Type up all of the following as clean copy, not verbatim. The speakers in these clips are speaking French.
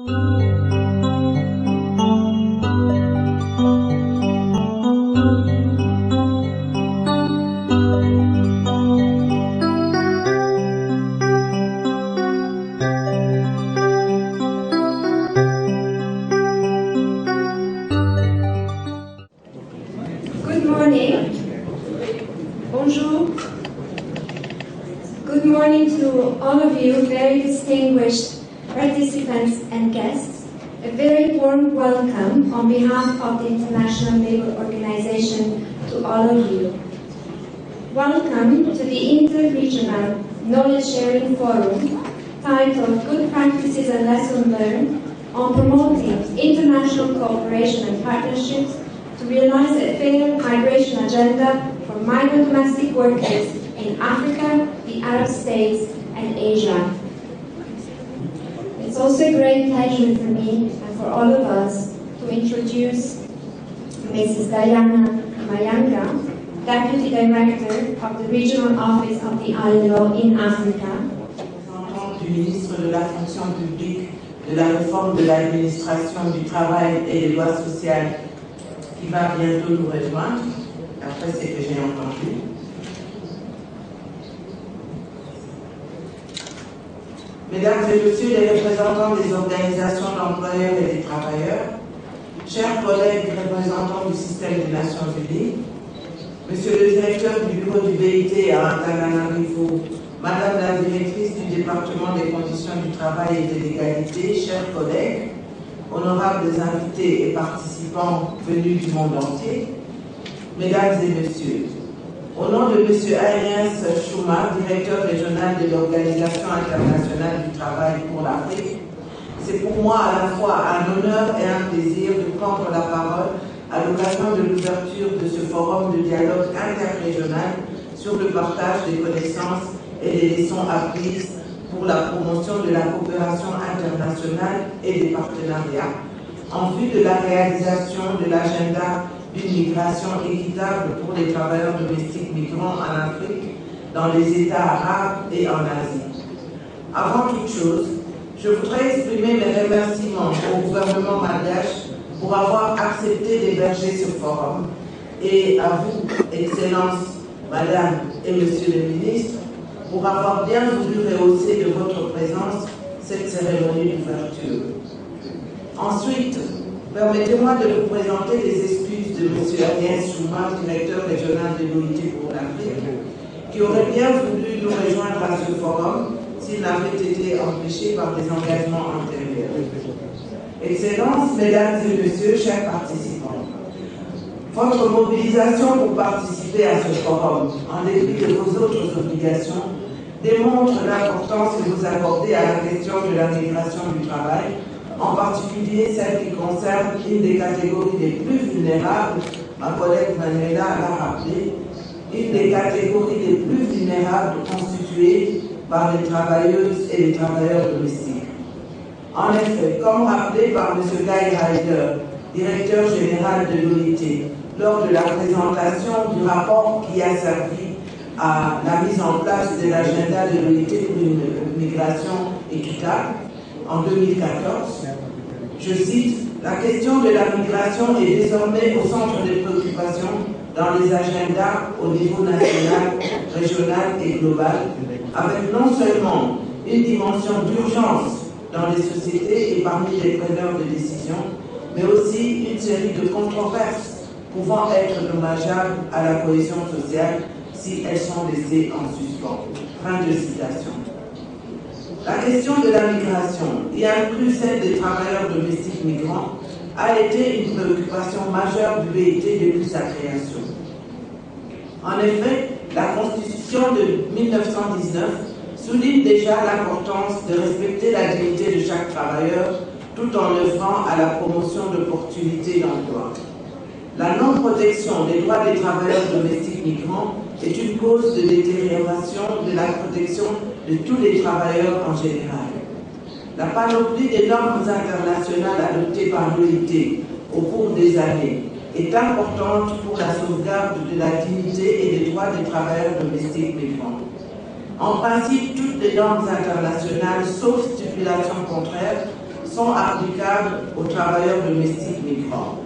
Good morning. Bonjour. Good morning to all of you, very distinguished participants and guests. A very warm welcome on behalf of the International Labour Organization to all of you. Welcome to the Inter-Regional Knowledge Sharing Forum titled Good Practices and Lessons Learned on Promoting International Cooperation and Partnerships to realize a fair migration agenda for migrant domestic workers in Africa, the Arab states, and Asia. It's also a great pleasure for me and for all of us to introduce Mrs. Diana Mayanga, Deputy Director of the Regional Office of the ILO in Africa. Du ministre de la fonction publique, de la réforme de l'administration du travail et des lois sociales, qui va bientôt nous rejoindre, après ce que j'ai entendu. Mesdames et messieurs les représentants des organisations d'employeurs et des travailleurs, chers collègues représentants du système des Nations Unies, monsieur le directeur du bureau du BIT à Antananarivo, madame la directrice du département des conditions du travail et de l'égalité, chers collègues, honorables invités et participants venus du monde entier, mesdames et messieurs, au nom de M. Ariens Chouma, directeur régional de l'Organisation internationale du travail pour l'Afrique, c'est pour moi à la fois un honneur et un plaisir de prendre la parole à l'occasion de l'ouverture de ce forum de dialogue interrégional sur le partage des connaissances et des leçons apprises pour la promotion de la coopération internationale et des partenariats en vue de la réalisation de l'agenda d'une migration équitable pour les travailleurs domestiques migrants en Afrique, dans les États arabes et en Asie. Avant toute chose, je voudrais exprimer mes remerciements au gouvernement malgache pour avoir accepté d'héberger ce forum et à vous, Excellences, Madame et Monsieur le Ministre, pour avoir bien voulu rehausser de votre présence cette cérémonie d'ouverture. Ensuite, permettez-moi de vous présenter les excuses de M. Ariens Chouma, directeur régional de l'OIT pour l'Afrique, qui aurait bien voulu nous rejoindre à ce forum s'il n'avait été empêché par des engagements antérieurs. Excellences, mesdames et messieurs, chers participants, votre mobilisation pour participer à ce forum, en dépit de vos autres obligations, démontre l'importance que vous accordez à la question de la migration du travail, en particulier celle qui concerne une des catégories les plus vulnérables, ma collègue Manuela l'a rappelé, une des catégories les plus vulnérables constituées par les travailleuses et les travailleurs domestiques. En effet, comme rappelé par M. Guy Ryder, directeur général de l'OIT, lors de la présentation du rapport qui a servi à la mise en place de l'agenda de l'OIT pour une migration équitable en 2014, je cite, « La question de la migration est désormais au centre des préoccupations dans les agendas au niveau national, régional et global, avec non seulement une dimension d'urgence dans les sociétés et parmi les preneurs de décision, mais aussi une série de controverses pouvant être dommageables à la cohésion sociale si elles sont laissées en suspens. » Fin de citation. La question de la migration, y inclus celle des travailleurs domestiques migrants, a été une préoccupation majeure du BIT depuis sa création. En effet, la Constitution de 1919 souligne déjà l'importance de respecter la dignité de chaque travailleur tout en œuvrant à la promotion d'opportunités d'emploi. La non-protection des droits des travailleurs domestiques migrants est une cause de détérioration de la protection de tous les travailleurs en général. La panoplie des normes internationales adoptées par l'OIT au cours des années est importante pour la sauvegarde de la dignité et des droits des travailleurs domestiques migrants. En principe, toutes les normes internationales, sauf stipulation contraire, sont sont applicables aux travailleurs domestiques migrants.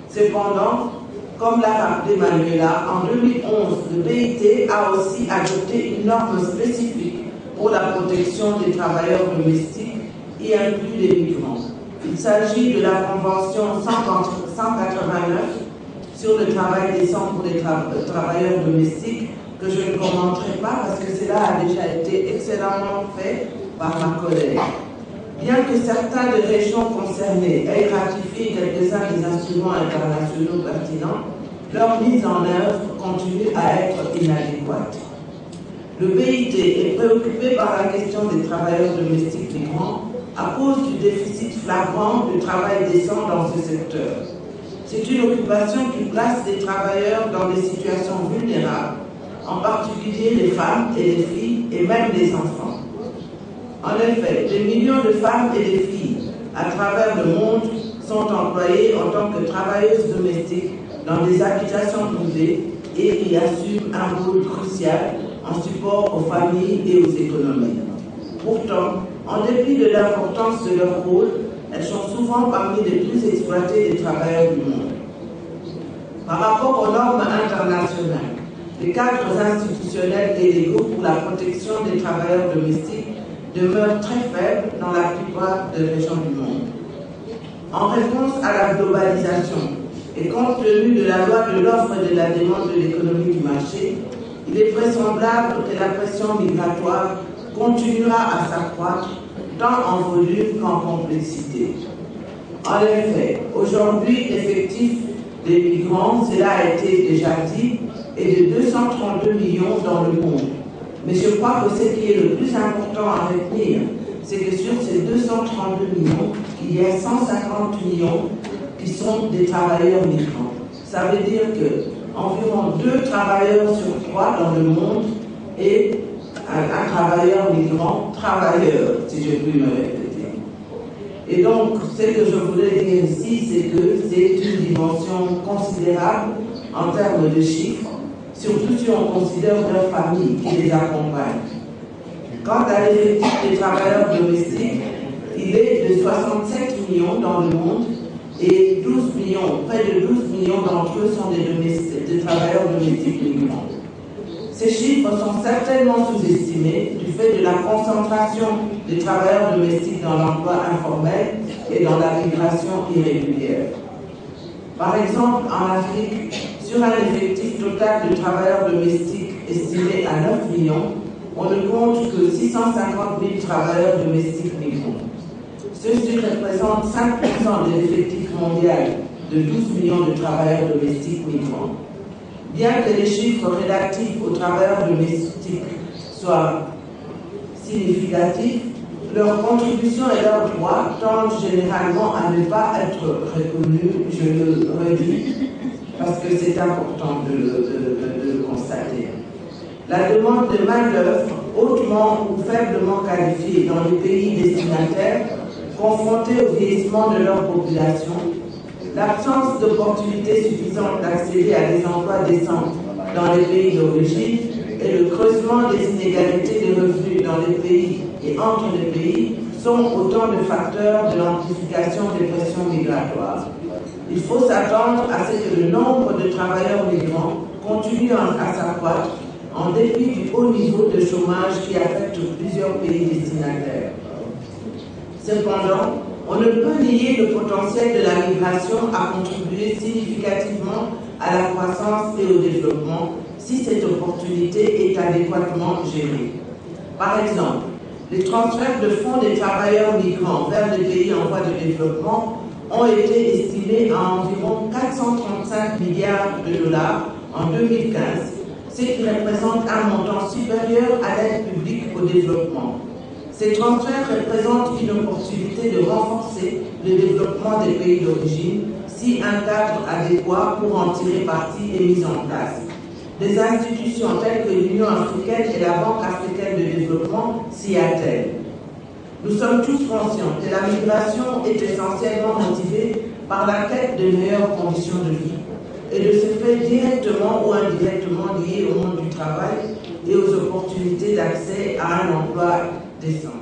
Cependant, comme l'a rappelé Manuela, en 2011, le BIT a aussi adopté une norme spécifique pour la protection des travailleurs domestiques y inclus les migrants. Il s'agit de la Convention 189 sur le travail décent pour les travailleurs domestiques, que je ne commenterai pas parce que cela a déjà été excellemment fait par ma collègue. Bien que certaines des régions concernées aient ratifié quelques-uns des instruments internationaux pertinents, leur mise en œuvre continue à être inadéquate. Le BIT est préoccupé par la question des travailleurs domestiques migrants à cause du déficit flagrant du travail décent dans ce secteur. C'est une occupation qui place les travailleurs dans des situations vulnérables, en particulier les femmes et les filles et même les enfants. En effet, des millions de femmes et de filles à travers le monde sont employées en tant que travailleuses domestiques dans des habitations privées et y assument un rôle crucial en support aux familles et aux économies. Pourtant, en dépit de l'importance de leur rôle, elles sont souvent parmi les plus exploitées des travailleurs du monde. Par rapport aux normes internationales, les cadres institutionnels et légaux pour la protection des travailleurs domestiques demeurent très faibles dans la plupart des régions du monde. En réponse à la globalisation et compte tenu de la loi de l'offre et de la demande de l'économie du marché, il est vraisemblable que la pression migratoire continuera à s'accroître tant en volume qu'en complexité. En effet, aujourd'hui, l'effectif des migrants, cela a été déjà dit, est de 232 millions dans le monde. Mais je crois que ce qui est le plus important à retenir, c'est que sur ces 232 millions, il y a 150 millions qui sont des travailleurs migrants. Ça veut dire qu'environ 2 travailleurs sur 3 dans le monde est un travailleur migrant, travailleur, si je puis me répéter. Et donc, ce que je voulais dire ici, c'est que c'est une dimension considérable en termes de chiffres, surtout si on considère leurs familles qui les accompagnent. Quant à l'effectif des travailleurs domestiques, il est de 67 millions dans le monde et 12 millions, près de 12 millions d'entre eux sont des travailleurs domestiques migrants. Ces chiffres sont certainement sous-estimés du fait de la concentration des travailleurs domestiques dans l'emploi informel et dans la migration irrégulière. Par exemple, en Afrique, sur un effectif total de travailleurs domestiques estimé à 9 millions, on ne compte que 650 000 travailleurs domestiques migrants. Ceci représente 5% de l'effectif mondial de 12 millions de travailleurs domestiques migrants. Bien que les chiffres relatifs aux travailleurs domestiques soient significatifs, leur contribution et leurs droits tendent généralement à ne pas être reconnus, je le redis, parce que c'est important de le constater. La demande de main-d'œuvre hautement ou faiblement qualifiée dans les pays destinataires, confrontés au vieillissement de leur population, l'absence d'opportunités suffisantes d'accéder à des emplois décents dans les pays d'origine et le creusement des inégalités de revenus dans les pays et entre les pays sont autant de facteurs de l'amplification des pressions migratoires. Il faut s'attendre à ce que le nombre de travailleurs migrants continue à s'accroître en dépit du haut niveau de chômage qui affecte plusieurs pays destinataires. Cependant, on ne peut nier le potentiel de la migration à contribuer significativement à la croissance et au développement si cette opportunité est adéquatement gérée. Par exemple, les transferts de fonds des travailleurs migrants vers les pays en voie de développement ont été estimés à environ 435 milliards de dollars en 2015, ce qui représente un montant supérieur à l'aide publique au développement. Ces transferts représentent une opportunité de renforcer le développement des pays d'origine si un cadre adéquat pour en tirer parti est mis en place. Des institutions telles que l'Union africaine et la Banque africaine de développement s'y attellent. Nous sommes tous conscients que la migration est essentiellement motivée par la quête de meilleures conditions de vie et de ce fait directement ou indirectement liée au monde du travail et aux opportunités d'accès à un emploi décent.